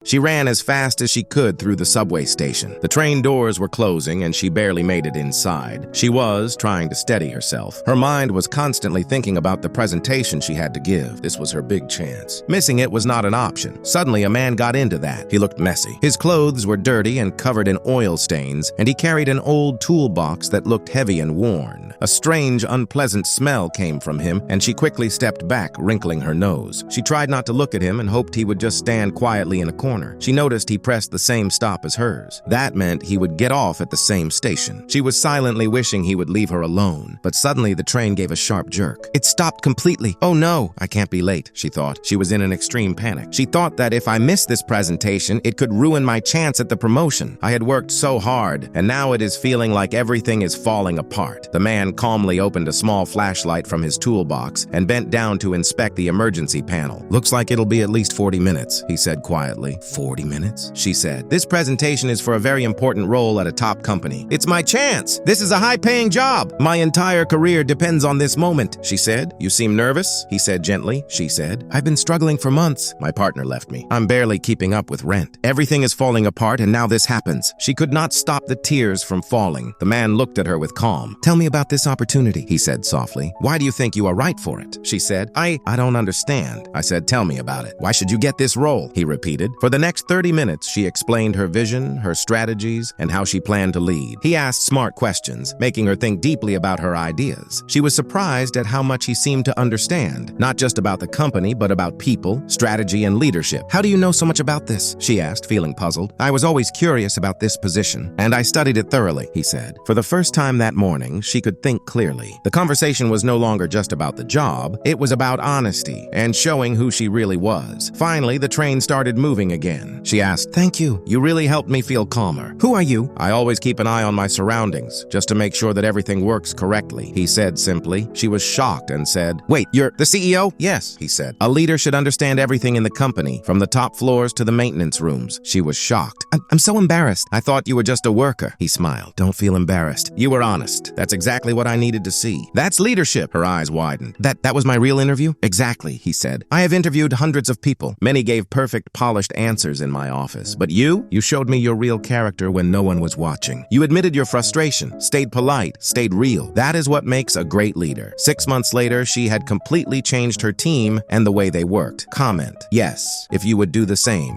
She ran as fast as she could through the subway station. The train doors were closing and she barely made it inside. She was trying to steady herself. Her mind was constantly thinking about the presentation she had to give. This was her big chance. Missing it was not an option. Suddenly, a man got into that. He looked messy. His clothes were dirty and covered in oil stains, and he carried an old toolbox that looked heavy and worn. A strange, unpleasant smell came from him, and she quickly stepped back, wrinkling her nose. She tried not to look at him and hoped he would just stand quietly in a corner. She noticed he pressed the same stop as hers. That meant he would get off at the same station. She was silently wishing he would leave her alone, but suddenly the train gave a sharp jerk. It stopped completely. Oh no, I can't be late, she thought. She was in an extreme panic. She thought that if I missed this presentation, it could ruin my chance at the promotion. I had worked so hard, and now it is feeling like everything is falling apart. The man calmly opened a small flashlight from his toolbox and bent down to inspect the emergency panel. Looks like it'll be at least 40 minutes, he said quietly. 40 minutes? She said. This presentation is for a very important role at a top company. It's my chance. This is a high-paying job. My entire career depends on this moment, she said. You seem nervous, he said gently. She said, I've been struggling for months. My partner left me. I'm barely keeping up with rent. Everything is falling apart and now this happens. She could not stop the tears from falling. The man looked at her with calm. Tell me about this opportunity, he said softly. Why do you think you are right for it? She said. I don't understand. I said, tell me about it. Why should you get this role? He repeated. For the next 30 minutes, she explained her vision, her strategies, and how she planned to lead. He asked smart questions, making her think deeply about her ideas. She was surprised at how much he seemed to understand, not just about the company, but about people, strategy, and leadership. How do you know so much about this? She asked, feeling puzzled. I was always curious about this position, and I studied it thoroughly, he said. For the first time that morning, she could think clearly. The conversation was no longer just about the job, it was about honesty and showing who she really was. Finally, the train started moving again. She asked, thank you. You really helped me feel calmer. Who are you? I always keep an eye on my surroundings, just to make sure that everything works correctly, he said simply. She was shocked and said, wait, you're the CEO? Yes, he said. A leader should understand everything in the company, from the top floors to the maintenance rooms. She was shocked. I'm so embarrassed. I thought you were just a worker. He smiled. Don't feel embarrassed. You were honest. That's exactly what I needed to see. That's leadership. Her eyes widened. That was my real interview? Exactly, he said. I have interviewed hundreds of people. Many gave perfect, polished answers in my office. But you showed me your real character when no one was watching. You admitted your frustration, stayed polite, stayed real. That is what makes a great leader. 6 months later, she had completely changed her team and the way they worked. Comment, yes, if you would do the same.